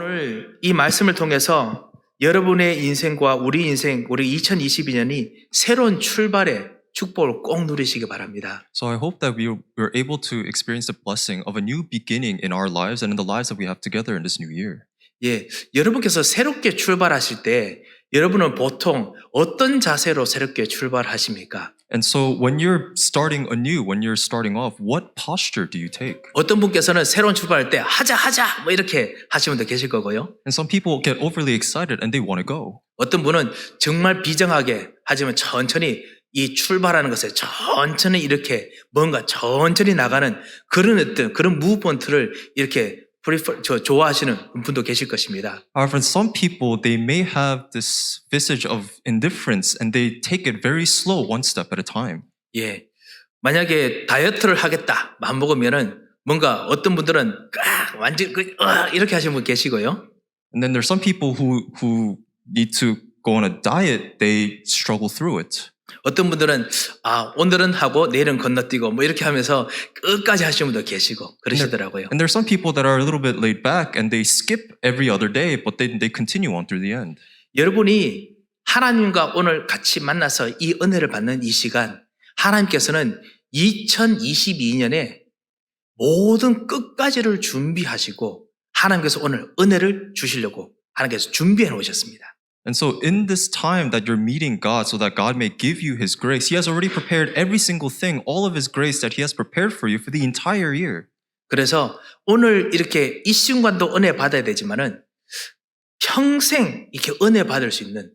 오늘 이 말씀을 통해서 여러분의 인생과 우리 인생, 우리 2022년이 새로운 출발의 축복을 꼭 누리시기 바랍니다. So I hope that we're able to experience the blessing of a new beginning in our lives and in the lives that we have together in this new year. 예, 여러분께서 새롭게 출발하실 때 여러분은 보통 어떤 자세로 새롭게 출발하십니까? And so when you're starting anew, when you're starting off, what posture do you take? 어떤 분께서는 새로운 출발할 때 하자 뭐 이렇게 하시는 분도 계실 거고요. And some people get overly excited and they want to go. 어떤 분은 정말 비정하게 하지만 천천히 이 출발하는 것에 천천히 이렇게 뭔가 천천히 나가는 그런 어떤 그런 무브먼트를 이렇게 좋아하시는 분도 계실 것입니다. However, some people, they may have this visage of indifference and they take it very slow, one step at a time. 예, 만약에 다이어트를 하겠다 마음 먹으면은 뭔가 어떤 분들은 완전 이렇게 하시는 분 계시고요. And then there's some people who need to go on a diet, they struggle through it. 어떤 분들은 오늘은 하고 내일은 건너뛰고 뭐 이렇게 하면서 끝까지 하시는 분도 계시고 그러시더라고요. And there's some people that are a little bit laid back and they skip every other day, but they continue on through the end. 여러분이 하나님과 오늘 같이 만나서 이 은혜를 받는 이 시간, 하나님께서는 2022년에 모든 끝까지를 준비하시고 하나님께서 오늘 은혜를 주시려고 하나님께서 준비해 놓으셨습니다. And so in this time that you're meeting God so that God may give you His grace, He has already prepared every single thing, all of His grace that He has prepared for you for the entire year. 그래서 오늘 이렇게 이 순간도 은혜 받아야 되지만은 평생 이렇게 은혜 받을 수 있는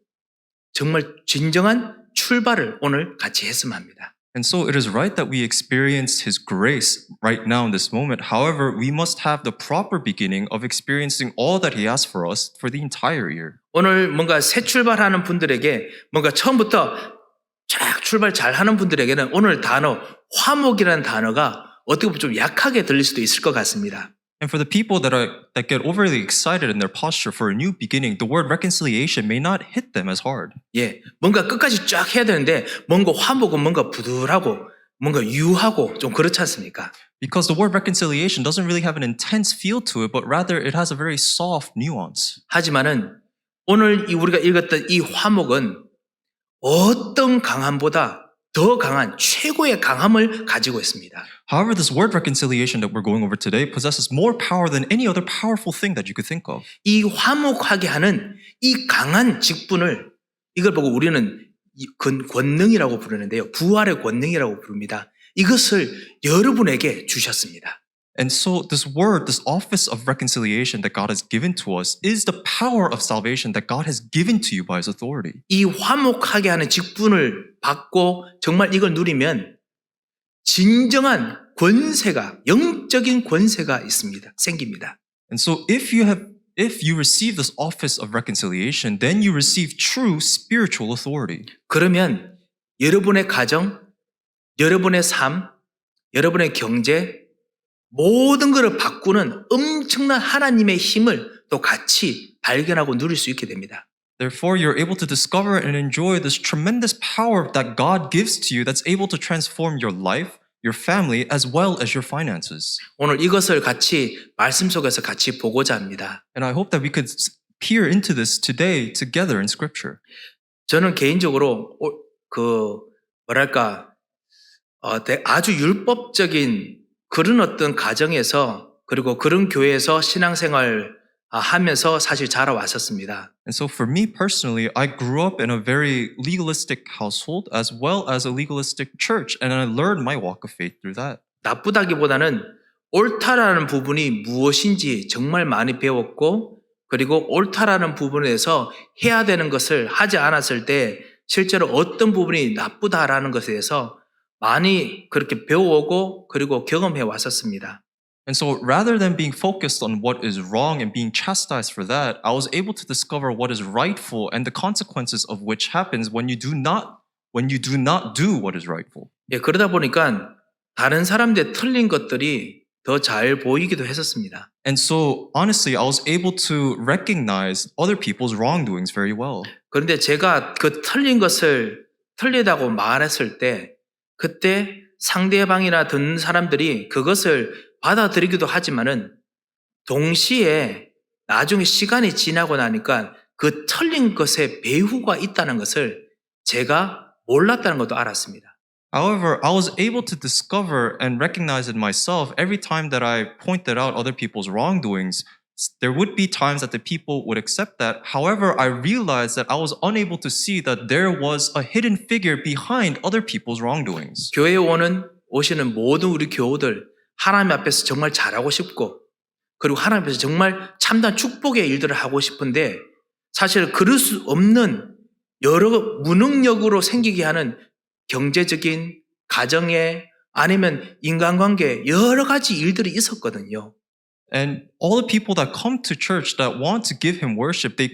정말 진정한 출발을 오늘 같이 했으면 합니다. And so it is right that we experience His grace right now in this moment. However, we must have the proper beginning of experiencing all that He has for us for the entire year. 오늘 뭔가 새 출발하는 분들에게 뭔가 처음부터 쫙 출발 잘하는 분들에게는 오늘 단어 화목이라는 단어가 어떻게 보면 좀 약하게 들릴 수도 있을 것 같습니다. And for the people that get overly excited in their posture for a new beginning, the word reconciliation may not hit them as hard. 예, 뭔가 끝까지 쫙 해야 되는데 뭔가 화목은 뭔가 부드하고 뭔가 유하고 좀 그렇지 않습니까? Because the word reconciliation doesn't really have an intense feel to it, but rather it has a very soft nuance. 하지만은 오늘 우리가 읽었던 이 화목은 어떤 강함보다 더 강한 최고의 강함을 가지고 있습니다. However, this word reconciliation that we're going over today possesses more power than any other powerful thing that you could think of. 이 화목하게 하는 이 강한 직분을 이걸 보고 우리는 권능이라고 부르는데요. 부활의 권능이라고 부릅니다. 이것을 여러분에게 주셨습니다. And so this word, this office of reconciliation that God has given to us is the power of salvation that God has given to you by His authority. 이 화목하게 하는 직분을 받고 정말 이걸 누리면 진정한 권세가, 영적인 권세가 있습니다. 생깁니다. And so if you receive this office of reconciliation, then you receive true spiritual authority. 그러면 여러분의 가정, 여러분의 삶, 여러분의 경제, 모든 것을 바꾸는 엄청난 하나님의 힘을 또 같이 발견하고 누릴 수 있게 됩니다. Therefore, you're able to discover and enjoy this tremendous power that God gives to you that's able to transform your life, your family, as well as your finances. 오늘 이것을 같이 말씀 속에서 같이 보고자 합니다. And I hope that we could peer into this today together in Scripture. 저는 개인적으로 아주 율법적인 그런 어떤 가정에서 그리고 그런 교회에서 신앙생활 하면서 사실 자라왔었습니다. And so for me personally, I grew up in a very legalistic household as well as a legalistic church, and I learned my walk of faith through that. 나쁘다기보다는 옳다라는 부분이 무엇인지 정말 많이 배웠고 그리고 옳다라는 부분에서 해야 되는 것을 하지 않았을 때 실제로 어떤 부분이 나쁘다라는 것에 대해서 많이 그렇게 배워오고 그리고 경험해 왔었습니다. And so rather than being focused on what is wrong and being chastised for that, I was able to discover what is rightful and the consequences of which happens when you do not do what is rightful. 예, 그러다 보니까 다른 사람들의 틀린 것들이 더 잘 보이기도 했었습니다. And so honestly, I was able to recognize other people's wrongdoings very well. 그런데 제가 그 틀린 것을 틀리다고 말했을 때 그때 상대방이나 듣는 사람들이 그것을 받아들이기도 하지만은 동시에 나중에 시간이 지나고 나니까 그 틀린 것에 배후가 있다는 것을 제가 몰랐다는 것도 알았습니다. However, I was able to discover and recognize in myself every time that I pointed out other people's wrongdoings. There would be times that the people would accept that. However, I realized that I was unable to see that there was a hidden figure behind other people's wrongdoings. 교회에 오시는 모든 우리 교우들 하나님 앞에서 정말 잘하고 싶고 그리고 하나님 앞에서 정말 참다한 축복의 일들을 하고 싶은데 사실 그럴 수 없는 여러 무능력으로 생기게 하는 경제적인 가정에 아니면 인간관계 여러 가지 일들이 있었거든요. And all the people that come to church that want to give him worship, they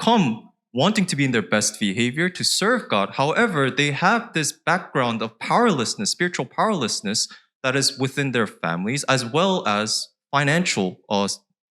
come wanting to be in their best behavior to serve God. However, they have this background of powerlessness, spiritual powerlessness that is within their families as well as financial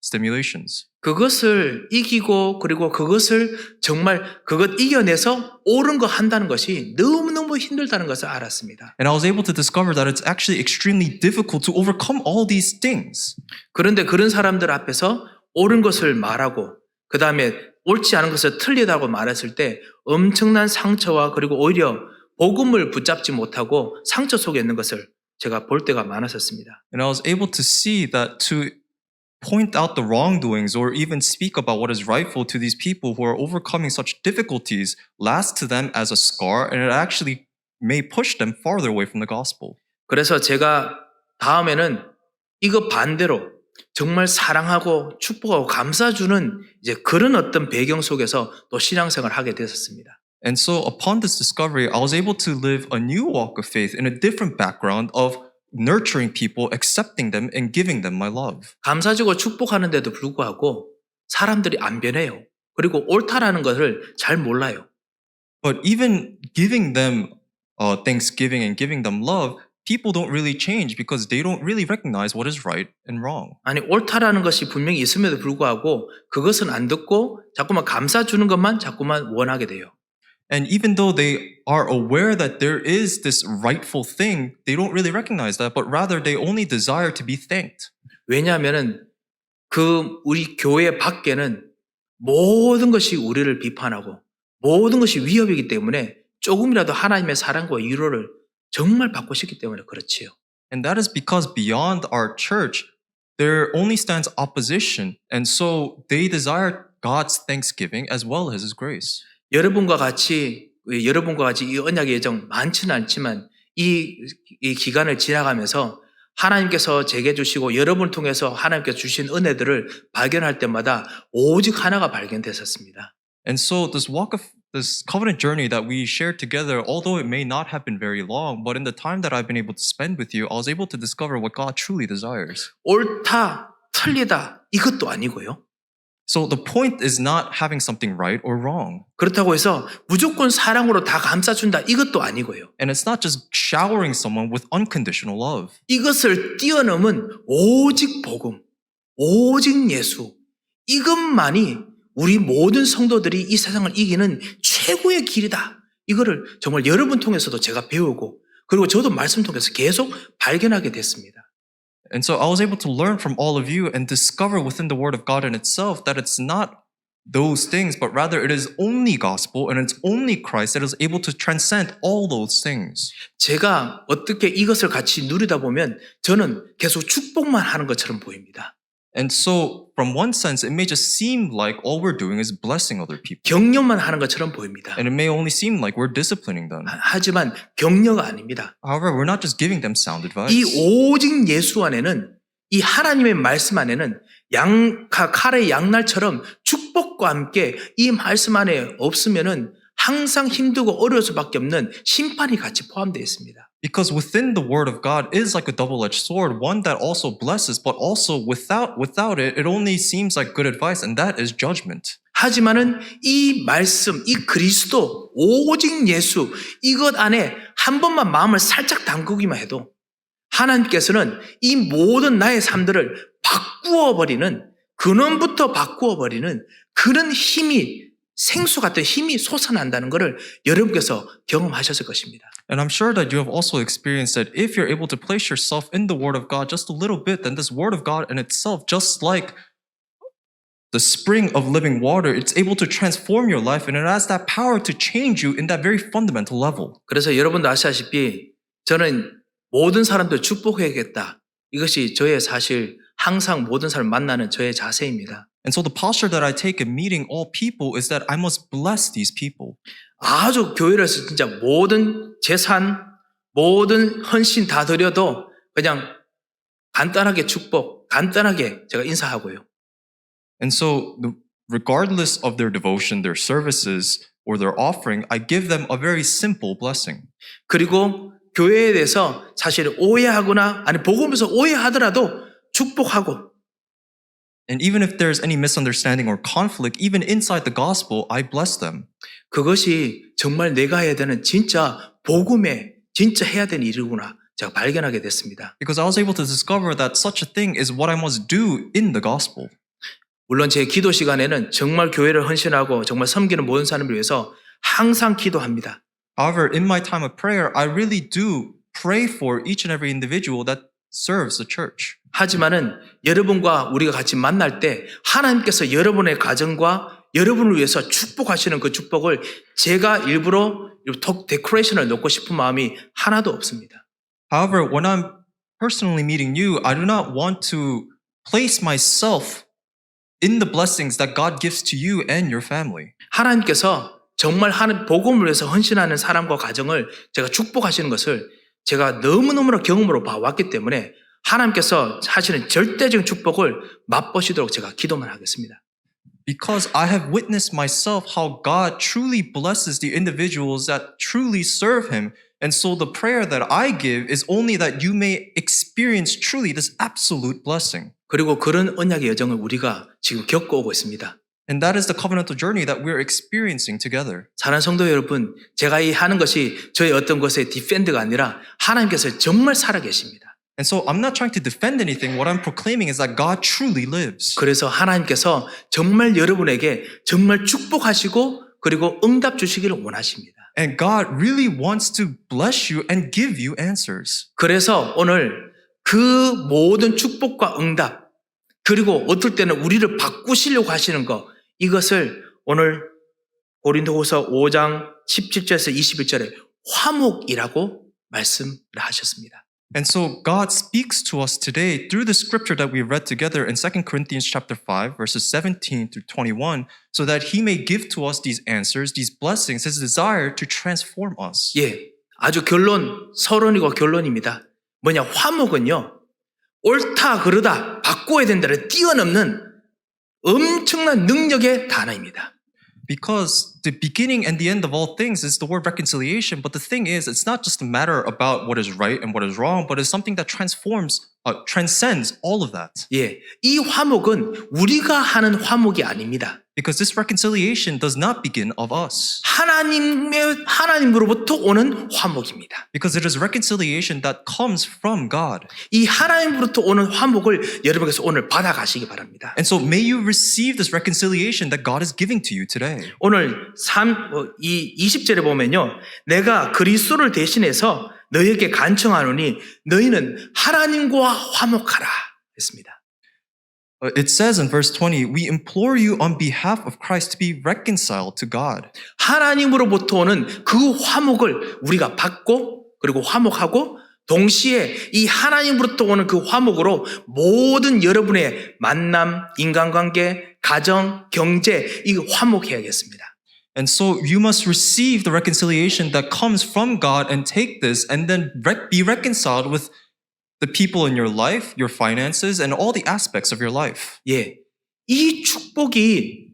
stimulations. 그것을 이기고 그리고 그것을 정말 그것 이겨내서 옳은 거 한다는 것이 너무너무 힘들다는 것을 알았습니다. And I was able to discover that it's actually extremely difficult to overcome all these things. 그런데 그런 사람들 앞에서 옳은 것을 말하고 그 다음에 옳지 않은 것을 틀리다고 말했을 때 엄청난 상처와 그리고 오히려 복음을 붙잡지 못하고 상처 속에 있는 것을 제가 볼 때가 많았었습니다. And I was able to see that to point out the wrongdoings or even speak about what is rightful to these people who are overcoming such difficulties lasts to them as a scar, and it actually may push them farther away from the gospel. 그래서 제가 다음에는 이거 반대로 정말 사랑하고 축복하고 감싸주는 이제 그런 어떤 배경 속에서 또 신앙생활을 하게 됐었습니다. And so upon this discovery, I was able to live a new walk of faith in a different background of nurturing people, accepting them, and giving them my love. 감사주고 축복하는데도 불구하고 사람들이 안 변해요. 그리고 옳다라는 것을 잘 몰라요. But even giving them thanksgiving and giving them love, people don't really change because they don't really recognize what is right and wrong. 아니 옳다라는 것이 분명히 있음에도 불구하고 그것은 안 듣고 자꾸만 감사주는 것만 자꾸만 원하게 돼요. And even though they are aware that there is this rightful thing, they don't really recognize that, but rather they only desire to be thanked. 왜냐하면은 그 우리 교회 밖에는 모든 것이 우리를 비판하고 모든 것이 위협이기 때문에 조금이라도 하나님의 사랑과 위로를 정말 받고 싶기 때문에 그렇지요. And that is because beyond our church, there only stands opposition. And so they desire God's thanksgiving as well as His grace. 여러분과 같이 이 언약의 여정 많지는 않지만 이 기간을 지나가면서 하나님께서 제게 주시고 여러분을 통해서 하나님께서 주신 은혜들을 발견할 때마다 오직 하나가 발견됐었습니다. And so this covenant journey that we shared together, although it may not have been very long, but in the time that I've been able to spend with you, I was able to discover what God truly desires. 옳다, 틀리다 이것도 아니고요. So the point is not having something right or wrong. 그렇다고 해서 무조건 사랑으로 다 감싸준다 이것도 아니고요. And it's not just showering someone with unconditional love. 이것을 뛰어넘은 오직 복음, 오직 예수 이것만이 우리 모든 성도들이 이 세상을 이기는 최고의 길이다. 이거를 정말 여러분 통해서도 제가 배우고 그리고 저도 말씀 통해서 계속 발견하게 됐습니다. And so I was able to learn from all of you and discover within the Word of God in itself that it's not those things, but rather it is only gospel and it's only Christ that is able to transcend all those things. 제가 어떻게 이것을 같이 누리다 보면 저는 계속 축복만 하는 것처럼 보입니다. And so, from one sense, it may just seem like all we're doing is blessing other people. 격려만 하는 것처럼 보입니다. And it may only seem like we're disciplining them. 하지만 격려가 아닙니다. However, we're not just giving them sound advice. 이 오직 예수 안에는 이 하나님의 말씀 안에는 칼의 양날처럼 축복과 함께 이 말씀 안에 없으면은 항상 힘들고 어려울 수밖에 없는 심판이 같이 포함되어 있습니다. Because within the Word of God is like a double-edged sword, one that also blesses, but also without it, it only seems like good advice, and that is judgment. 하지만은 이 말씀, 이 그리스도, 오직 예수, 이것 안에 한 번만 마음을 살짝 담그기만 해도 하나님께서는 이 모든 나의 삶들을 바꾸어버리는, 근원부터 바꾸어버리는 그런 힘이 생수 같은 힘이 솟아난다는 것을 여러분께서 경험하셨을 것입니다. And I'm sure that you have also experienced that if you're able to place yourself in the Word of God just a little bit, then this Word of God in itself, just like the spring of living water, it's able to transform your life and it has that power to change you in that very fundamental level. 그래서 여러분도 아시다시피 저는 모든 사람들 축복해야겠다. 이것이 저의 사실 항상 모든 사람 만나는 저의 자세입니다. And so the posture that I take in meeting all people is that I must bless these people. 아주 교회에서 진짜 모든 재산, 모든 헌신 다 드려도 그냥 간단하게 축복, 간단하게 제가 인사하고요. And so regardless of their devotion, their services, or their offering, I give them a very simple blessing. 그리고 교회에 대해서 사실 오해하거나 아니 복음에서 오해하더라도 축복하고 And even if there's any misunderstanding or conflict, even inside the gospel, I bless them. 그것이 정말 내가 해야 되는 진짜 복음에 진짜 해야 되는 일이구나 제가 발견하게 됐습니다. Because I was able to discover that such a thing is what I must do in the gospel. 물론 제 기도 시간에는 정말 교회를 헌신하고 정말 섬기는 모든 사람을 위해서 항상 기도합니다. However, in my time of prayer, I really do pray for each and every individual that serves the church. 하지만은 여러분과 우리가 같이 만날 때 하나님께서 여러분의 가정과 여러분을 위해서 축복하시는 그 축복을 제가 일부러 데코레이션을 넣고 싶은 마음이 하나도 없습니다. However, when I'm personally meeting you, I do not want to place myself in the blessings that God gives to you and your family. 하나님께서 정말 복음을 위해서 헌신하는 사람과 가정을 제가 축복하시는 것을 제가 너무너무나 경험으로 봐왔기 때문에 하나님께서 하시는 절대적인 축복을 맛보시도록 제가 기도만 하겠습니다. Because I have witnessed myself how God truly blesses the individuals that truly serve Him. And so the prayer that I give is only that you may experience truly this absolute blessing. 그리고 그런 언약의 여정을 우리가 지금 겪어오고 있습니다. And that is the covenantal journey that we're experiencing together. 사랑하는 성도 여러분, 제가 이 하는 것이 저의 어떤 것의 디펜드가 아니라 하나님께서 정말 살아계십니다. And so I'm not trying to defend anything. What I'm proclaiming is that God truly lives. 그래서 하나님께서 정말 여러분에게 정말 축복하시고 그리고 응답 주시기를 원하십니다. And God really wants to bless you and give you answers. 그래서 오늘 그 모든 축복과 응답 그리고 어떨 때는 우리를 바꾸시려고 하시는 것 이것을 오늘 고린도후서 5장 17절에서 21절에 화목이라고 말씀을 하셨습니다. And so God speaks to us today through the scripture that we read together in 2 Corinthians chapter 5 verses 17 through 21 so that he may give to us these answers, these blessings, his desire to transform us. 예, 아주 서론이고 결론입니다. 뭐냐, 화목은요, 옳다 그르다 바꿔야 된다를 뛰어넘는 엄청난 능력의 단어입니다. Because the beginning and the end of all things is the word reconciliation. But the thing is, it's not just a matter about what is right and what is wrong, but it's something that transcends all of that. 예, 이 화목은 우리가 하는 화목이 아닙니다. Because this reconciliation does not begin of us. 하나님으로부터 오는 화목입니다. Because it is reconciliation that comes from God. 이 하나님으로부터 오는 화목을 여러분께서 오늘 받아가시기 바랍니다. And so may you receive this reconciliation that God is giving to you today. 오늘 20절에 보면요. 내가 그리스도를 대신해서 너희에게 간청하노니 너희는 하나님과 화목하라 했습니다. It says in verse 20, we implore you on behalf of Christ to be reconciled to God. 하나님으로부터 오는 그 화목을 우리가 받고 그리고 화목하고 동시에 이 하나님으로부터 오는 그 화목으로 모든 여러분의 만남, 인간관계, 가정, 경제 이 화목해야겠습니다. And so you must receive the reconciliation that comes from God and take this and then be reconciled with the people in your life, your finances, and all the aspects of your life. 예, 이 축복이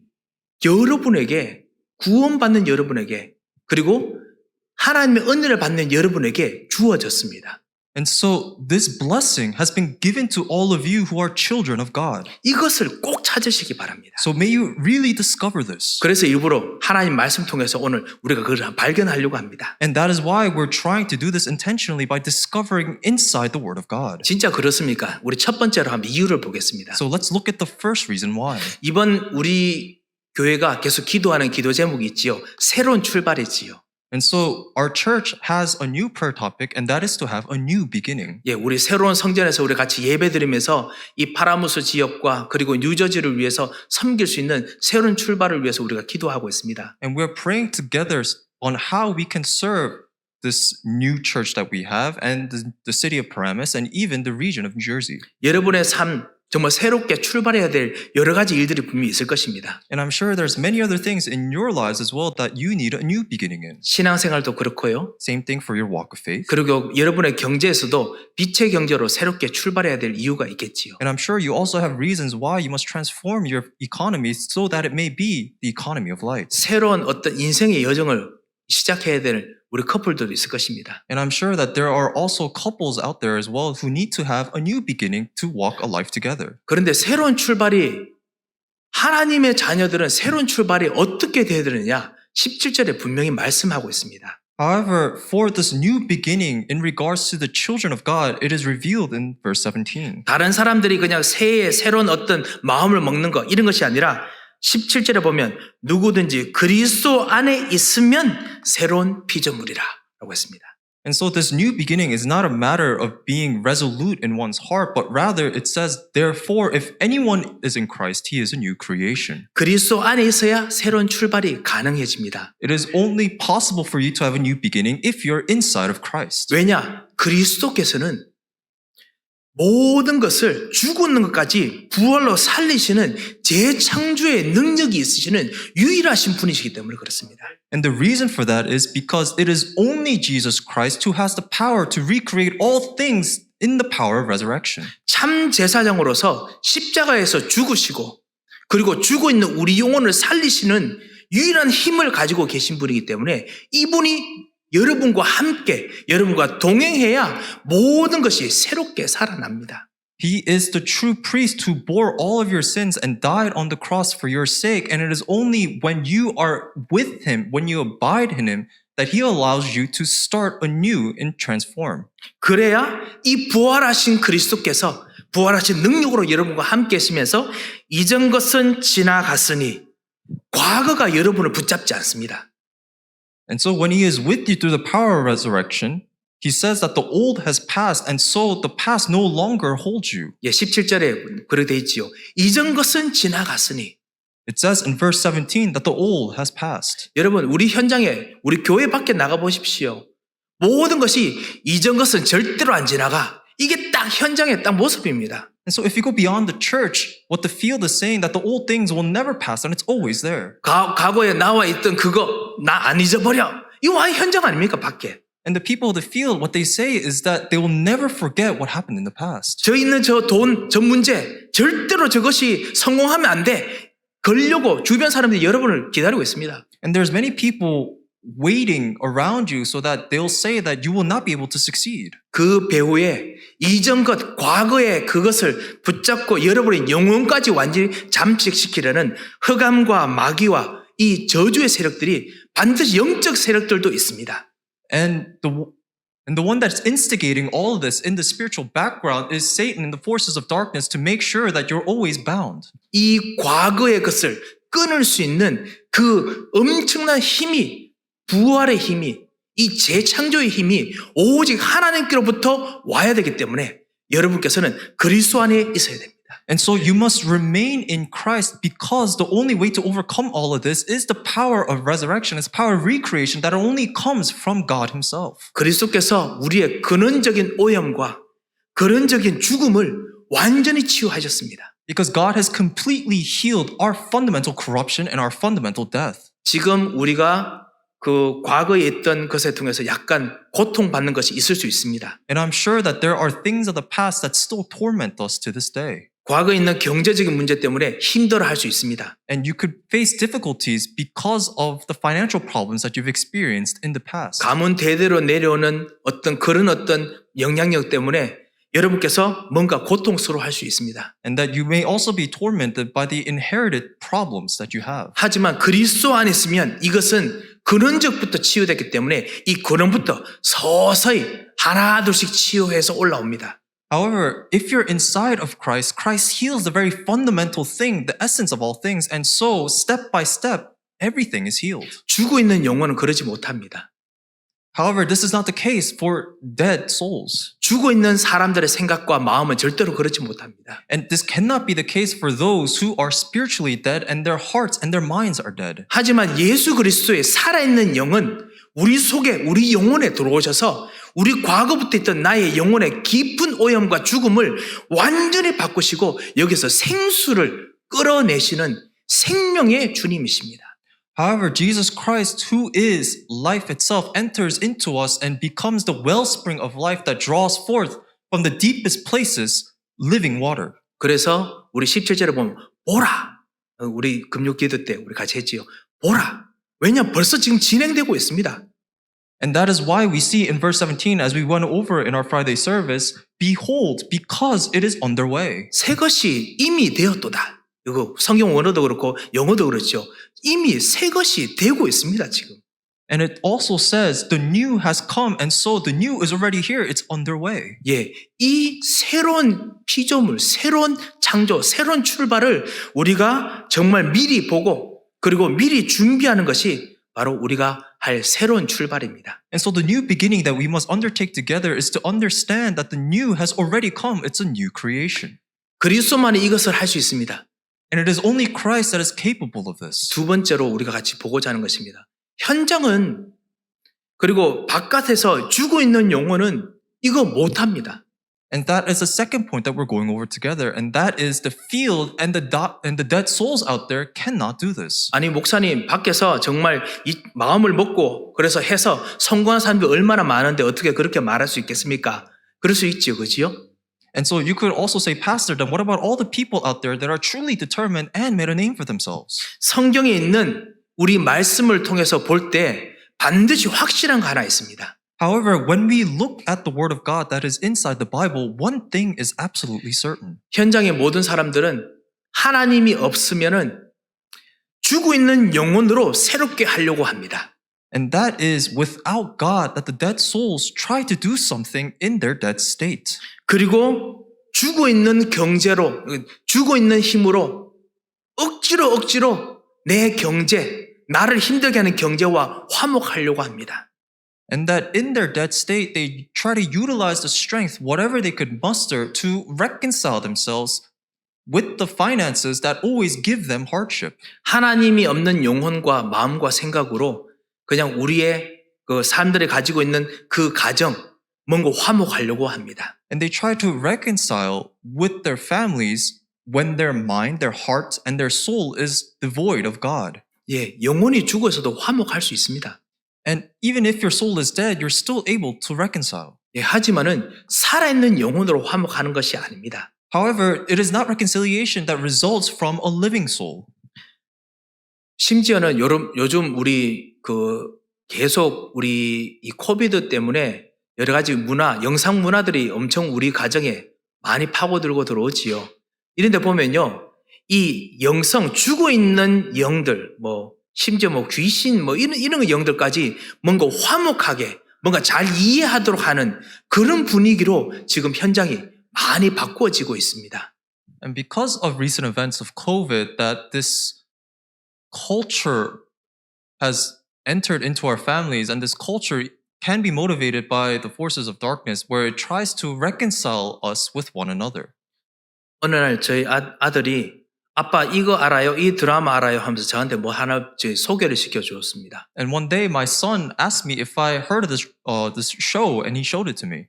여러분에게 구원받는 여러분에게 그리고 하나님의 은혜를 받는 여러분에게 주어졌습니다. And so this blessing has been given to all of you who are children of God. 이것을 꼭 찾으시기 바랍니다. So may you really discover this. 그래서 일부러 하나님 말씀 통해서 오늘 우리가 그걸 발견하려고 합니다. And that is why we're trying to do this intentionally by discovering inside the Word of God. 진짜 그렇습니까? 우리 첫 번째로 한번 이유를 보겠습니다. So let's look at the first reason why. 이번 우리 교회가 계속 기도하는 기도 제목이 있지요. 새로운 출발이지요. And so our church has a new prayer topic, and that is to have a new beginning. 예, 우리 새로운 성전에서 우리 같이 예배드리면서 이 파라무스 지역과 그리고 뉴저지를 위해서 섬길 수 있는 새로운 출발을 위해서 우리가 기도하고 있습니다. And we're praying together on how we can serve this new church that we have and the city of Paramus and even the region of New Jersey. 여러분의 삶 정말 새롭게 출발해야 될 여러 가지 일들이 분명히 있을 것입니다. And I'm sure there's many other things in your lives as well that you need a new beginning in. 신앙생활도 그렇고요. Same thing for your walk of faith. 그리고 여러분의 경제에서도 빛의 경제로 새롭게 출발해야 될 이유가 있겠지요. And I'm sure you also have reasons why you must transform your economy so that it may be the economy of light. 새로운 어떤 인생의 여정을 시작해야 될 우리 커플들도 있을 것입니다. And I'm sure that there are also couples out there as well who need to have a new beginning to walk a life together. 그런데 새로운 출발이 하나님의 자녀들은 새로운 출발이 어떻게 되어야 되느냐 17절에 분명히 말씀하고 있습니다. However, for this new beginning in regards to the children of God, it is revealed in verse 17. 다른 사람들이 그냥 새해 새로운 어떤 마음을 먹는 것 이런 것이 아니라 17절에 보면 누구든지 그리스도 안에 있으면 새로운 피조물이라 라고 했습니다. And so this new beginning is not a matter of being resolute in one's heart, but rather it says, therefore, if anyone is in Christ, he is a new creation. 그리스도 안에 있어야 새로운 출발이 가능해집니다. It is only possible for you to have a new beginning if you're inside of Christ. 왜냐? 그리스도께서는 모든 것을 죽었는 것까지 부활로 살리시는 재창조의 능력이 있으시는 유일하신 분이시기 때문에 그렇습니다. And the reason for that is because it is only Jesus Christ who has the power to recreate all things in the power of resurrection. 참 제사장으로서 십자가에서 죽으시고 그리고 죽어 있는 우리 영혼을 살리시는 유일한 힘을 가지고 계신 분이기 때문에 이분이 여러분과 함께 여러분과 동행해야 모든 것이 새롭게 살아납니다. He is the true priest who bore all of your sins and died on the cross for your sake. And it is only when you are with him, when you abide in him, that he allows you to start anew and transform. 그래야 이 부활하신 그리스도께서 부활하신 능력으로 여러분과 함께 하시면서 이전 것은 지나갔으니 과거가 여러분을 붙잡지 않습니다. And so when he is with you through the power of resurrection, he says that the old has passed, and so the past no longer holds you. 예, 17절에 그렇게 돼 있지요. 이전 것은 지나갔으니. It says in verse 17 that the old has passed. 여러분, 우리 현장에, 우리 교회 밖에 나가 보십시오. 모든 것이 이전 것은 절대로 안 지나가. 이게 딱 현장의 딱 모습입니다. And so if you go beyond the church, what the field is saying that the old things will never pass and it's always there. 과거에 나와 있던 그거 나 안 잊어버려. 이거 완전 현장 아닙니까, 밖에? And the people of the field, what they say is that they will never forget what happened in the past. 저 있는 저 돈, 저 문제, 절대로 저것이 성공하면 안 돼. 그러려고 주변 사람들이 여러분을 기다리고 있습니다. And there's many people waiting around you so that they'll say that you will not be able to succeed. 그 배후에 이전 것, 과거의 그것을 붙잡고 여러분의 영혼까지 완전히 잠식시키려는 흑암과 마귀와 이 저주의 세력들이 반드시 영적 세력들도 있습니다. And the one that's instigating all of this in the spiritual background is Satan and the forces of darkness to make sure that you're always bound. 이 과거의 것을 끊을 수 있는 그 엄청난 힘이 부활의 힘이 이 재창조의 힘이 오직 하나님께로부터 와야 되기 때문에 여러분께서는 그리스도 안에 있어야 됩니다. And so you must remain in Christ because the only way to overcome all of this is the power of resurrection, it's power of recreation that only comes from God himself. 그리스도께서 우리의 근원적인 오염과 근원적인 죽음을 완전히 치유하셨습니다. Because God has completely healed our fundamental corruption and our fundamental death. 지금 우리가 그 과거에 있던 것에 통해서 약간 고통받는 것이 있을 수 있습니다. And I'm sure that there are things of the past that still torment us to this day. 과거에 있는 경제적인 문제 때문에 힘들어할 수 있습니다. And you could face difficulties because of the financial problems that you've experienced in the past. 가문 대대로 내려오는 그런 영향력 때문에 여러분께서 뭔가 고통스러워할 수 있습니다. And that you may also be tormented by the inherited problems that you have. 하지만 그리스도 안에 있으면 이것은 근원적부터 치유됐기 때문에 이 근원부터 서서히 하나둘씩 치유해서 올라옵니다. However, if you're inside of Christ, Christ heals the very fundamental thing, the essence of all things, and so step by step, everything is healed. 죽어 있는 영혼은 그러지 못합니다. However, this is not the case for dead souls. 죽어 있는 사람들의 생각과 마음은 절대로 그렇지 못합니다. And this cannot be the case for those who are spiritually dead and their hearts and their minds are dead. 하지만 예수 그리스도의 살아있는 영은 우리 속에, 우리 영혼에 들어오셔서 우리 과거부터 있던 나의 영혼의 깊은 오염과 죽음을 완전히 바꾸시고 여기서 생수를 끌어내시는 생명의 주님이십니다. However, Jesus Christ, who is life itself, enters into us and becomes the wellspring of life that draws forth from the deepest places living water. 그래서 우리 17절에 보면 보라. 우리 금요 기도 때 우리 같이 했지요. 보라. 왜냐 벌써 지금 진행되고 있습니다. And that is why we see in verse 17, as we went over in our Friday service, behold, because it is underway. 새 것이 이미 되었도다. 이거 성경 원어도 그렇고 영어도 그렇죠. 이미 새 것이 되고 있습니다, 지금. And it also says the new has come, and so the new is already here. It's underway. 예, 이 새로운 피조물, 새로운 창조, 새로운 출발을 우리가 정말 미리 보고 그리고 미리 준비하는 것이 바로 우리가 할 새로운 출발입니다. And so the new beginning that we must undertake together is to understand that the new has already come. It's a new creation. 그리스도만이 이것을 할 수 있습니다. And it is only Christ that is capable of this. 두 번째로 우리가 같이 보고자 하는 것입니다. 현장은 그리고 바깥에서 죽어 있는 영혼은 이거 못합니다. And that is the second point that we're going over together. And that is the field and the dead souls out there cannot do this. 아니 목사님 밖에서 정말 이 마음을 먹고 그래서 해서 성공한 사람들이 얼마나 많은데 어떻게 그렇게 말할 수 있겠습니까? 그럴 수 있죠, 그지요? And so you could also say, Pastor, then what about all the people out there that are truly determined and made a name for themselves? 성경에 있는 우리 말씀을 통해서 볼 때 반드시 확실한 거 하나 있습니다. However, when we look at the Word of God that is inside the Bible, one thing is absolutely certain. 현장의 모든 사람들은 하나님이 없으면은 죽어 있는 영혼으로 새롭게 하려고 합니다. And that is without God that the dead souls try to do something in their dead state. 그리고 죽어 있는 경제로, 죽어 있는 힘으로 억지로 내 경제, 나를 힘들게 하는 경제와 화목하려고 합니다. And that in their dead state, they try to utilize the strength, whatever they could muster, to reconcile themselves with the finances that always give them hardship. 하나님이 없는 영혼과 마음과 생각으로 그냥 우리의 그 사람들이 가지고 있는 그 가정, 뭔가 화목하려고 합니다. And they try to reconcile with their families when their mind, their heart, and their soul is devoid of God. 예, 영혼이 죽어서도 화목할 수 있습니다. And even if your soul is dead, you're still able to reconcile. 예, 하지만은 살아있는 영혼으로 화목하는 것이 아닙니다. However, it is not reconciliation that results from a living soul. 심지어는 요즘 우리 계속 우리 이 코비드 때문에 여러 가지 문화, 영상 문화들이 엄청 우리 가정에 많이 파고들고 들어오지요. 이런데 보면요, 이 영성 죽어 있는 영들, 심지어 귀신, 이런 영들까지 뭔가 화목하게, 뭔가 잘 이해하도록 하는 그런 분위기로 지금 현장이 많이 바꾸어지고 있습니다. And because of recent events of COVID, that this culture has entered into our families, and this culture can be motivated by the forces of darkness, where it tries to reconcile us with one another. 어느 날 저희 아들이 아빠 이거 알아요? 이 드라마 알아요? 하면서 저한테 하나 소개를 시켜주었습니다. And one day, my son asked me if I heard of this show, and he showed it to me.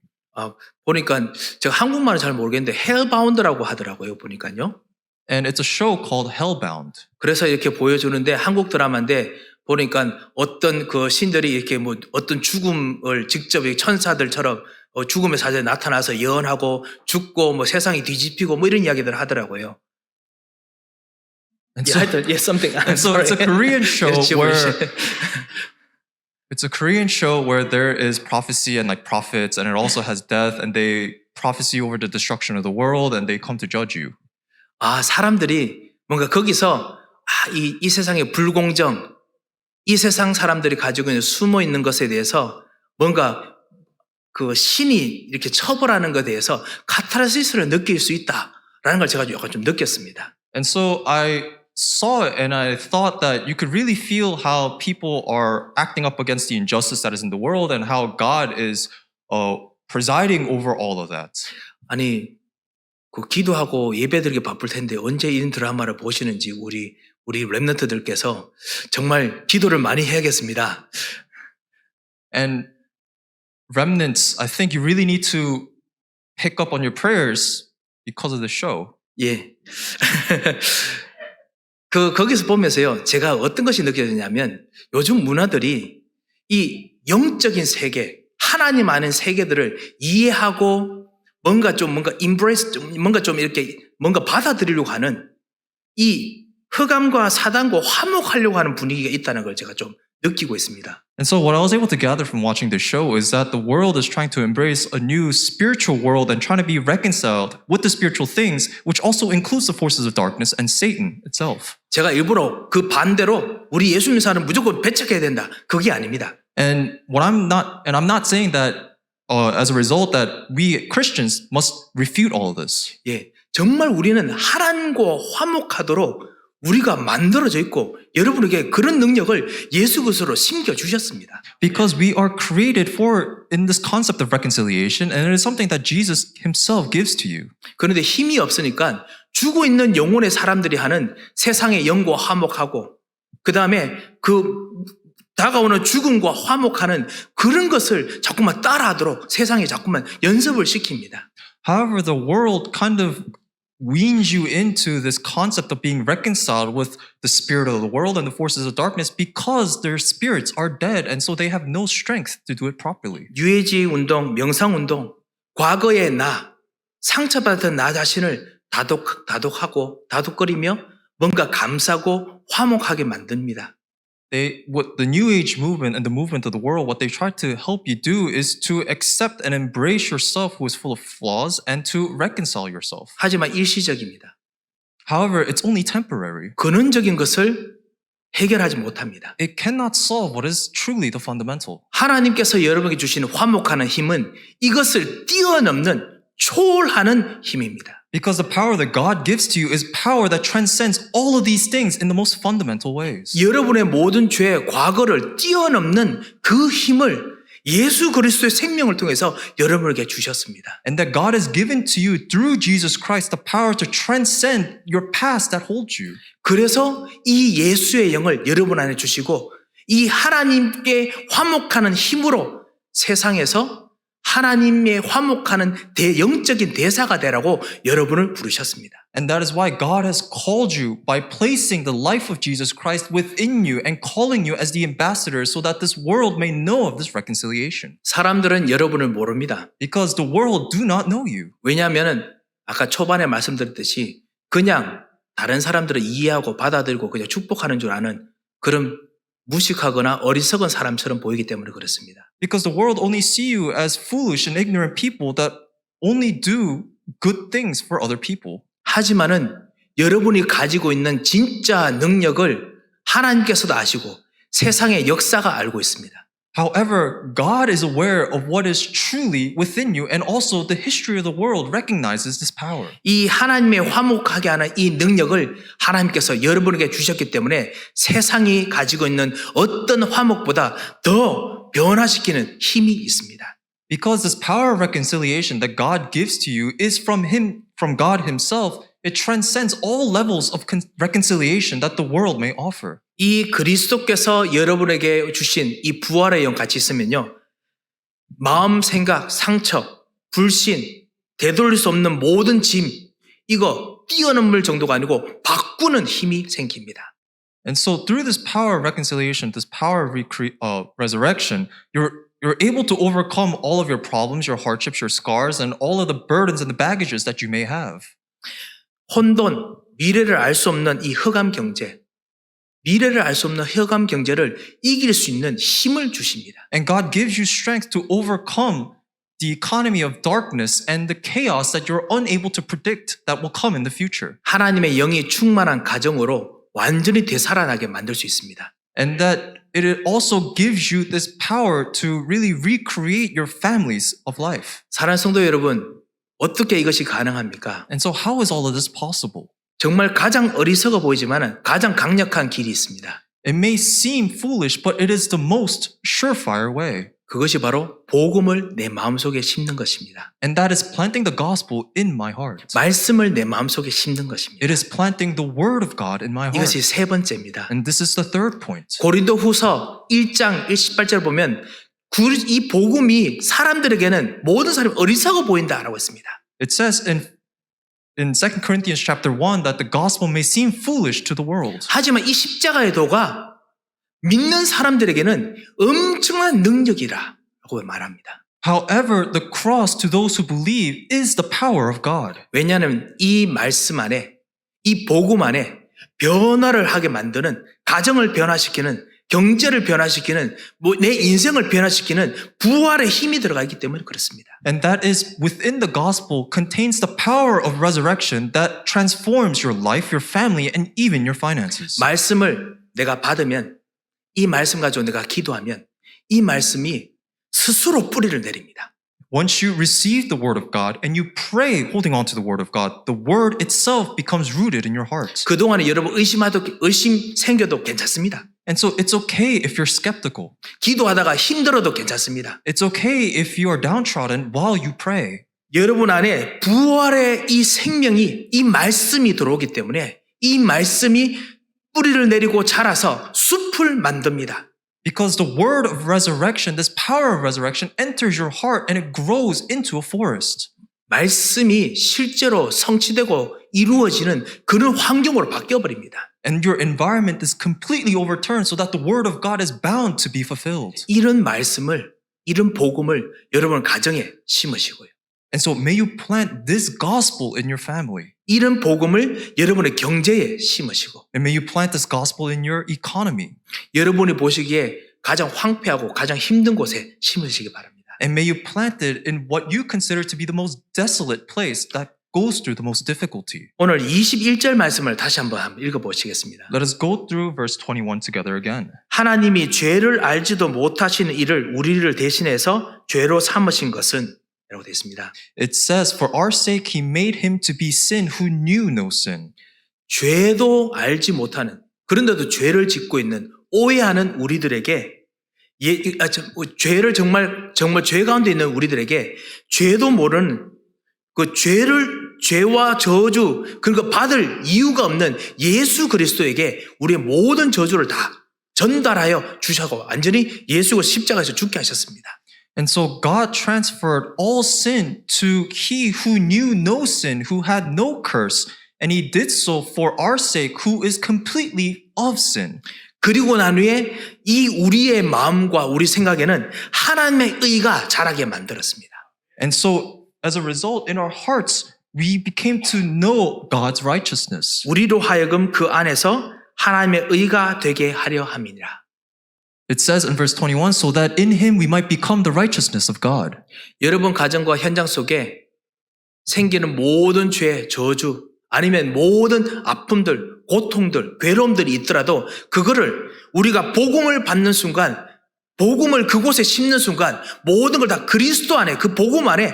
보니까 제가 한국말은 잘 모르겠는데 헬바운드라고 하더라고요. 보니까요. And it's a show called Hellbound. 그래서 이렇게 보여주는데 한국 드라마인데 보니까 어떤 그 신들이 이렇게 어떤 죽음을 직접 천사들처럼 죽음의 사자에 나타나서 예언하고 죽고 세상이 뒤집히고 이런 이야기들 하더라고요. And so, something. and so it's a Korean show where there is prophecy and like prophets, and it also has death, and they prophecy over the destruction of the world, and they come to judge you. 사람들이 뭔가 거기서 이 세상의 불공정, 이 세상 사람들이 가지고 있는 숨어 있는 것에 대해서 뭔가 그 신이 이렇게 처벌하는 것에 대해서 카타르시스를 느낄 수 있다라는 걸 제가 약간 좀 느꼈습니다. And so I saw it and I thought that you could really feel how people are acting up against the injustice that is in the world and how God is presiding over all of that. 아니, 그 기도하고 예배드리기 바쁠 텐데 언제 이런 드라마를 보시는지 우리 랩런트들께서 정말 기도를 많이 해야겠습니다. And remnants, I think you really need to pick up on your prayers because of the show. 예. 거기서 보면서요, 제가 어떤 것이 느껴지냐면 요즘 문화들이 이 영적인 세계, 하나님 아는 세계들을 이해하고 뭔가 embrace, 뭔가 좀 이렇게 뭔가 받아들이려고 하는 이 흑암과 사단과 화목하려고 하는 분위기가 있다는 걸 제가 좀 느끼고 있습니다. And so what I was able to gather from watching this show is that the world is trying to embrace a new spiritual world and trying to be reconciled with the spiritual things, which also includes the forces of darkness and Satan itself. 제가 일부러 그 반대로 우리 예수 믿는 사람은 무조건 배척해야 된다. 그게 아닙니다. And I'm not saying that as a result that we Christians must refute all of this. 예, 정말 우리는 하나님과 화목하도록 우리가 만들어져 있고 여러분에게 그런 능력을 예수 그리스도로 심겨 주셨습니다. Because we are created in this concept of reconciliation, and it is something that Jesus himself gives to you. 그런데 힘이 없으니까 죽어 있는 영혼의 사람들이 하는 세상의 영과 화목하고 그 다음에 다가오는 죽음과 화목하는 그런 것을 자꾸만 따라하도록 세상에 자꾸만 연습을 시킵니다. However, the world kind of weans you into this concept of being reconciled with the spirit of the world and the forces of darkness because their spirits are dead and so they have no strength to do it properly. 유해지 운동, 명상 운동, 과거의 상처받았던 나 자신을 다독거리며 뭔가 감싸고 화목하게 만듭니다. What the New Age movement and the movement of the world, what they try to help you do is to accept and embrace yourself who is full of flaws and to reconcile yourself. 하지만 일시적입니다. However, it's only temporary. 근원적인 것을 해결하지 못합니다. It cannot solve what is truly the fundamental. 하나님께서 여러분에게 주시는 화목하는 힘은 이것을 뛰어넘는 초월하는 힘입니다. Because the power that God gives to you is power that transcends all of these things in the most fundamental ways. 여러분의 모든 죄의 과거를 뛰어넘는 그 힘을 예수 그리스도의 생명을 통해서 여러분에게 주셨습니다. And that God has given to you through Jesus Christ the power to transcend your past that holds you. 그래서 이 예수의 영을 여러분 안에 주시고 이 하나님께 화목하는 힘으로 세상에서 하나님의 화목하는 영적인 대사가 되라고 여러분을 부르셨습니다. And that is why God has called you by placing the life of Jesus Christ within you and calling you as the ambassadors so that this world may know of this reconciliation. 사람들은 여러분을 모릅니다. Because the world do not know you. 왜냐하면 아까 초반에 말씀드렸듯이 그냥 다른 사람들을 이해하고 받아들이고 그냥 축복하는 줄 아는 그런 무식하거나 어리석은 사람처럼 보이기 때문에 그렇습니다. Because the world only see you as foolish and ignorant people that only do good things for other people. 하지만은 여러분이 가지고 있는 진짜 능력을 하나님께서도 아시고 세상의 역사가 알고 있습니다. However, God is aware of what is truly within you and also the history of the world recognizes this power. 이 하나님의 화목하게 하는 이 능력을 하나님께서 여러분에게 주셨기 때문에 세상이 가지고 있는 어떤 화목보다 더 변화시키는 힘이 있습니다. Because this power of reconciliation that God gives to you is from God himself. It transcends all levels of reconciliation that the world may offer. 이 그리스도께서 여러분에게 주신 이 부활의 영 같이 있으면요. 마음, 생각, 상처, 불신, 되돌릴 수 없는 모든 짐, 이거 뛰어넘을 정도가 아니고 바꾸는 힘이 생깁니다. And so through this power of reconciliation, this power of resurrection, you're able to overcome all of your problems, your hardships, your scars, and all of the burdens and the baggages that you may have. 혼돈, 미래를 알 수 없는 이 흑암 경제, 미래를 알 수 없는 흑암 경제를 이길 수 있는 힘을 주십니다. And God gives you strength to overcome the economy of darkness and the chaos that you're unable to predict that will come in the future. 하나님의 영이 충만한 가정으로 완전히 되살아나게 만들 수 있습니다. And that it also gives you this power to really recreate your families of life. 사랑하는 성도 여러분, 어떻게 이것이 가능합니까? And so how is all of this possible? 정말 가장 어리석어 보이지만 가장 강력한 길이 있습니다. It may seem foolish, but it is the most surefire way. 그것이 바로 복음을 내 마음속에 심는 것입니다. And that is planting the gospel in my heart. 말씀을 내 마음속에 심는 것입니다. It is planting the word of God in my heart. 이것이 세 번째입니다. And this is the third point. 고린도후서 1장 18절 보면 이 복음이 사람들에게는 모든 사람이 어리석어 보인다라고 했습니다. It says in 2 Corinthians chapter 1 that the gospel may seem foolish to the world. 하지만 이 십자가의 도가 믿는 사람들에게는 엄청난 능력이라고 말합니다. However, the cross to those who believe is the power of God. 왜냐하면 이 말씀 안에, 이 복음 안에 변화를 하게 만드는, 가정을 변화시키는, 경제를 변화시키는, 내 인생을 변화시키는 부활의 힘이 들어가 있기 때문에 그렇습니다. And that is within the gospel contains the power of resurrection that transforms your life, your family, and even your finances. 말씀을 내가 받으면, 이 말씀 가지고 내가 기도하면 이 말씀이 스스로 뿌리를 내립니다. Once you receive the word of God and you pray holding on to the word of God, the word itself becomes rooted in your heart. 그동안에 여러분 의심 생겨도 괜찮습니다. And so it's okay if you're skeptical. 기도하다가 힘들어도 괜찮습니다. It's okay if you are downtrodden while you pray. 여러분 안에 부활의 이 생명이, 이 말씀이 들어오기 때문에 이 말씀이 뿌리를 내리고 자라서 숲을 만듭니다. Because the word of resurrection, this power of resurrection enters your heart and it grows into a forest. 말씀이 실제로 성취되고 이루어지는 그런 환경으로 바뀌어버립니다. And your environment is completely overturned so that the word of God is bound to be fulfilled. 이런 말씀을, 이런 복음을 여러분 가정에 심으시고요. And so may you plant this gospel in your family. 이런 복음을 여러분의 경제에 심으시고 And may you plant this gospel in your economy. 여러분이 보시기에 가장 황폐하고 가장 힘든 곳에 심으시기 바랍니다. And may you plant it in what you consider to be the most desolate place that goes through the most difficulty. 오늘 21절 말씀을 다시 한번 읽어보시겠습니다. Let us go through verse 21 together again. 하나님이 죄를 알지도 못하시는 이를 우리를 대신해서 죄로 삼으신 것은 라고 되어 있습니다. It says, for our sake he made him to be sin who knew no sin. 죄도 알지 못하는, 그런데도 죄를 짓고 있는, 오해하는 우리들에게 죄를 정말 죄 가운데 있는 우리들에게 죄도 모르는 그 죄와 저주 그리고 받을 이유가 없는 예수 그리스도에게 우리의 모든 저주를 다 전달하여 주셔고 완전히 예수가 십자가에서 죽게 하셨습니다. And so God transferred all sin to he who knew no sin, who had no curse, and he did so for our sake, who is completely of sin. 그리고 난 후에 이 우리의 마음과 우리 생각에는 하나님의 의가 자라게 만들었습니다. And so as a result, in our hearts, we became to know God's righteousness. 우리로 하여금 그 안에서 하나님의 의가 되게 하려 함이니라. It says in verse 21, so that in him we might become the righteousness of God. 여러분 가정과 현장 속에 생기는 모든 죄, 저주, 아니면 모든 아픔들, 고통들, 괴로움들이 있더라도 그거를 우리가 복음을 받는 순간, 복음을 그곳에 심는 순간 모든 걸 다 그리스도 안에, 그 복음 안에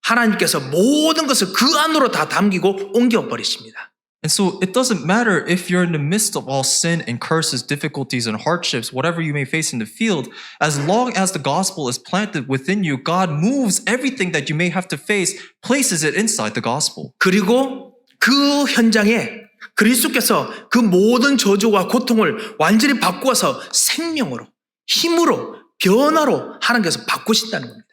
하나님께서 모든 것을 그 안으로 다 담기고 옮겨버리십니다. And so it doesn't matter if you're in the midst of all sin and curses, difficulties and hardships, whatever you may face in the field, as long as the gospel is planted within you, God moves everything that you may have to face, places it inside the gospel. 그리고 그 현장에 그리스도께서 그 모든 저주와 고통을 완전히 바꾸어서 생명으로, 힘으로, 변화로 하나님께서 바꾸신다는 겁니다.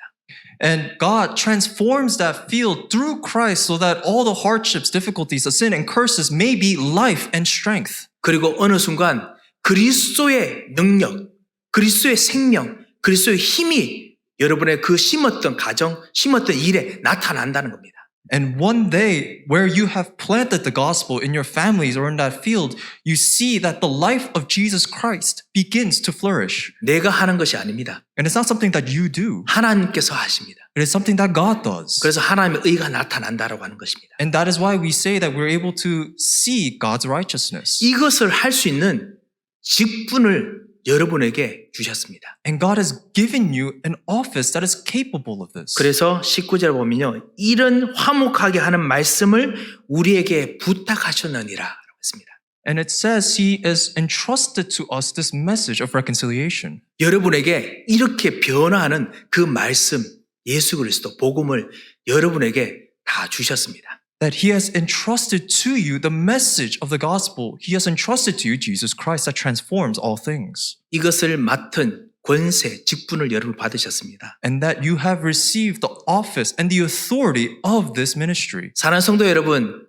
And God transforms that field through Christ so that all the hardships, difficulties, the sin and curses may be life and strength. 그리고 어느 순간 그리스도의 능력, 그리스도의 생명, 그리스도의 힘이 여러분의 그 심었던 가정, 심었던 일에 나타난다는 겁니다. And one day, where you have planted the gospel in your families or in that field, you see that the life of Jesus Christ begins to flourish. 내가 하는 것이 아닙니다. And it's not something that you do. 하나님께서 하십니다. It is something that God does. 그래서 하나님의 의가 나타난다라고 하는 것입니다. And that is why we say that we're able to see God's righteousness. 이것을 할 수 있는 직분을 여러분에게 주셨습니다. And God has given you an office that is capable of this. 그래서 19절 보면요. 이런 화목하게 하는 말씀을 우리에게 부탁하셨느니라 라고 했습니다. And it says He has entrusted to us this message of reconciliation. 여러분에게 이렇게 변화하는 그 말씀, 예수 그리스도 복음을 여러분에게 다 주셨습니다. That He has entrusted to you the message of the gospel. He has entrusted to you Jesus Christ that transforms all things. 이것을 맡은 권세, 직분을 여러분 받으셨습니다. And that you have received the office and the authority of this ministry. 사랑하는 성도 여러분,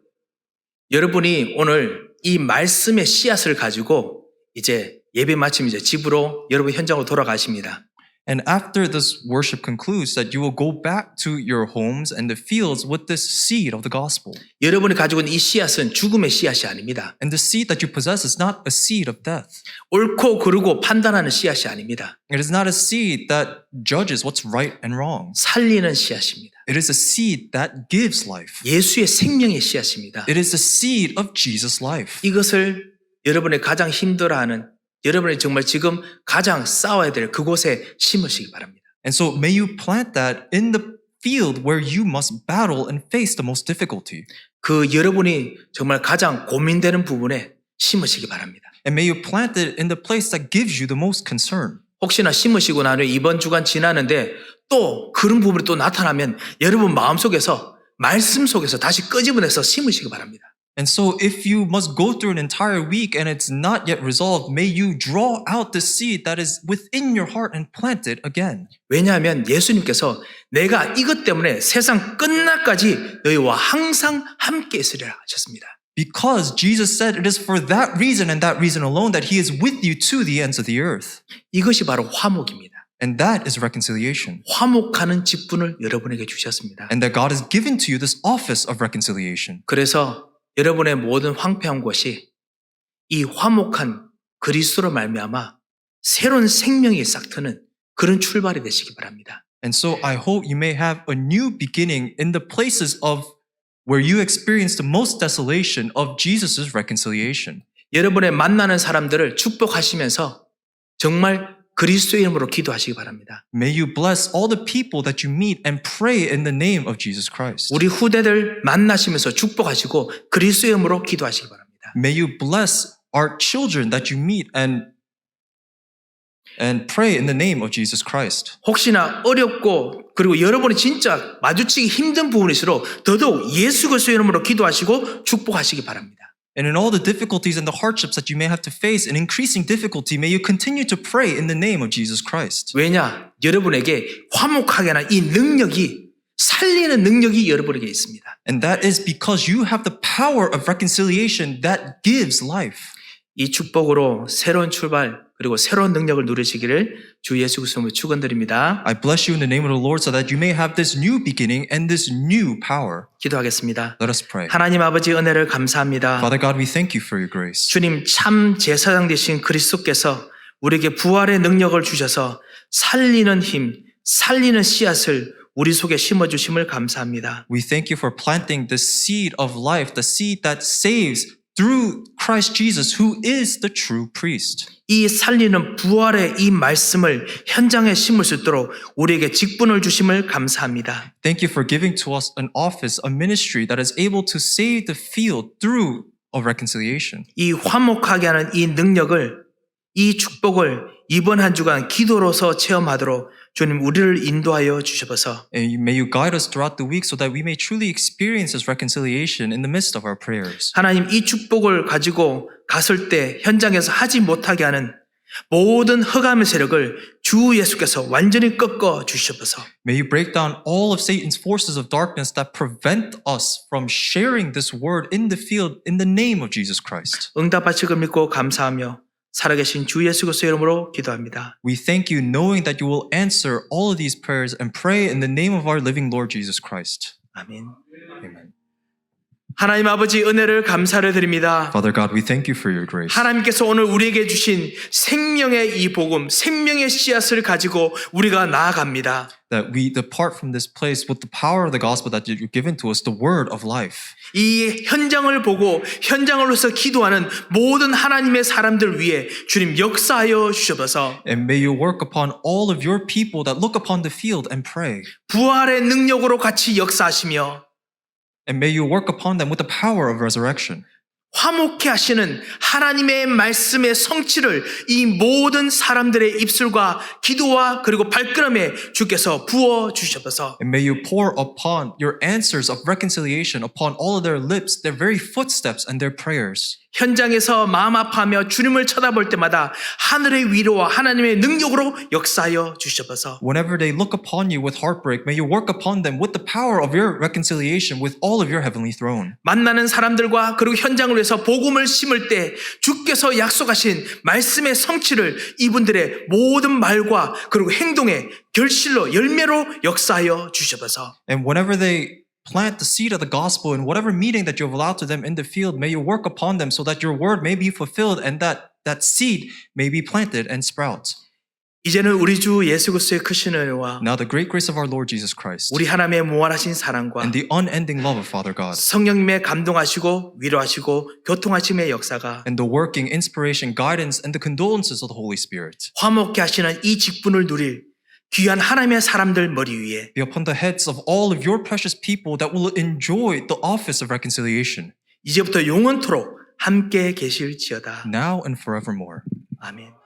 여러분이 오늘 이 말씀의 씨앗을 가지고 이제 예배 마치면 이제 집으로 여러분 현장으로 돌아가십니다. And after this worship concludes, that you will go back to your homes and the fields with this seed of the gospel. 여러분이 가지고 있는 이 씨앗은 죽음의 씨앗이 아닙니다. And the seed that you possess is not a seed of death. 옳고 그르고 판단하는 씨앗이 아닙니다. It is not a seed that judges what's right and wrong. 살리는 씨앗입니다. It is a seed that gives life. 예수의 생명의 씨앗입니다. It is the seed of Jesus' life. 이것을 여러분의 가장 힘들어하는 여러분이 정말 지금 가장 싸워야 될 그곳에 심으시기 바랍니다. And so may you plant that in the field where you must battle and face the most difficulty. 그 여러분이 정말 가장 고민되는 부분에 심으시기 바랍니다. And may you plant it in the place that gives you the most concern. 혹시나 심으시고 난 후에 이번 주간 지나는데 또 그런 부분이 또 나타나면 여러분 마음속에서 말씀 속에서 다시 끄집어내서 심으시기 바랍니다. And so if you must go through an entire week and it's not yet resolved, may you draw out the seed that is within your heart and plant it again. 왜냐하면 예수님께서 내가 이것 때문에 세상 끝날까지 너희와 항상 함께 있으리라 하셨습니다. Because Jesus said it is for that reason and that reason alone that He is with you to the ends of the earth. 이것이 바로 화목입니다. And that is reconciliation. 화목하는 직분을 여러분에게 주셨습니다. And that God has given to you this office of reconciliation. 그래서 여러분의 모든 황폐한 것이 이 화목한 그리스도로 말미암아 새로운 생명이 싹트는 그런 출발이 되시기 바랍니다. And so I hope you may have a new beginning in the places of where you experience the most desolation of Jesus' reconciliation. 여러분의 만나는 사람들을 축복하시면서 정말 그리스도의 이름으로 기도하시기 바랍니다. May you bless all the people that you meet and pray in the name of Jesus Christ. 우리 후대들 만나시면서 축복하시고 그리스도의 이름으로 기도하시기 바랍니다. May you bless our children that you meet and pray in the name of Jesus Christ. 혹시나 어렵고 그리고 여러분이 진짜 마주치기 힘든 부분일수록 더더욱 예수 그리스도의 이름으로 기도하시고 축복하시기 바랍니다. And in all the difficulties and the hardships that you may have to face, in increasing difficulty, may you continue to pray in the name of Jesus Christ. 왜냐? 여러분에게 화목하게 하는 이 능력이 살리는 능력이 여러분에게 있습니다. And that is because you have the power of reconciliation that gives life. 이 축복으로 새로운 출발 그리고 새로운 능력을 누리시기를 주 예수 그리스도로 축원드립니다. I bless you in the name of the Lord so that you may have this new beginning and this new power. 기도하겠습니다. Let us pray. 하나님 아버지 은혜를 감사합니다. Father God, we thank you for your grace. 주님 참 제사장 되신 그리스도께서 우리에게 부활의 능력을 주셔서 살리는 힘, 살리는 씨앗을 우리 속에 심어주심을 감사합니다. We thank you for planting the seed of life, the seed that saves through Christ Jesus, who is the true priest. 이 살리는 부활의 이 말씀을 현장에 심을 수 있도록 우리에게 직분을 주심을 감사합니다. Thank you for giving to us an office, a ministry that is able to save the field through a reconciliation. 이 화목하게 하는 이 능력을, 이 축복을 이번 한 주간 기도로서 체험하도록 주님 우리를 인도하여 주셔서 And may you guide us throughout the week so that we may truly experience this reconciliation in the midst of our prayers. 하나님 이 축복을 가지고 갔을 때 현장에서 하지 못하게 하는 모든 흑암의 세력을 주 예수께서 완전히 꺾어 주셔서 May you break down all of Satan's forces of darkness that prevent us from sharing this word in the field in the name of Jesus Christ. 응답하실 걸 믿고 감사하며 살아계신 주 예수 그리스도의 이름으로 기도합니다. We thank you knowing that you will answer all of these prayers and pray in the name of our living Lord Jesus Christ. 아멘. Amen. 하나님 아버지 은혜를 감사를 드립니다. Father God, we thank you for your grace. 하나님께서 오늘 우리에게 주신 생명의 이 복음, 생명의 씨앗을 가지고 우리가 나아갑니다. that we depart from this place with the power of the gospel that you're given to us, the word of life. 이 현장을 보고 현장으로서 기도하는 모든 하나님의 사람들 위해 주님 역사하여 주셔서 And may you work upon all of your people that look upon the field and pray. 부활의 능력으로 같이 역사하시며 And may you work upon them with the power of resurrection. 화목케 하시는 하나님의 말씀의 성취를 이 모든 사람들의 입술과 기도와 그리고 발걸음에 주께서 부어 주셔서 And may you pour upon your answers of reconciliation upon all of their lips, their very footsteps and their prayers. 현장에서 마음 아파하며 주님을 쳐다볼 때마다 하늘의 위로와 하나님의 능력으로 역사하여 주셔서 Whenever they look upon you with heartbreak, may you work upon them with the power of your reconciliation with all of your heavenly throne. 만나는 사람들과 그리고 현장을 위해서 복음을 심을 때 주께서 약속하신 말씀의 성취를 이분들의 모든 말과 그리고 행동의 결실로 열매로 역사하여 주셔서 And whenever they plant the seed of the gospel in whatever meeting that you have allowed to them in the field, may you work upon them so that your word may be fulfilled and that seed may be planted and sprout. 이제는 우리 주 예수 그리스도의 크신 은혜와 Now the great grace of our Lord Jesus Christ 우리 하나님의 무한하신 사랑과 and the unending love of Father God 성령님의 감동하시고 위로하시고 교통하심의 역사가 and the working inspiration, guidance, and the condolences of the Holy Spirit 화목케 하시는 이 직분을 누릴 귀한 하나님의 사람들 머리 위에 be upon the heads of all of your precious people that will enjoy the office of reconciliation 이제부터 영원토록 함께 계실지어다. now and forevermore. 아멘.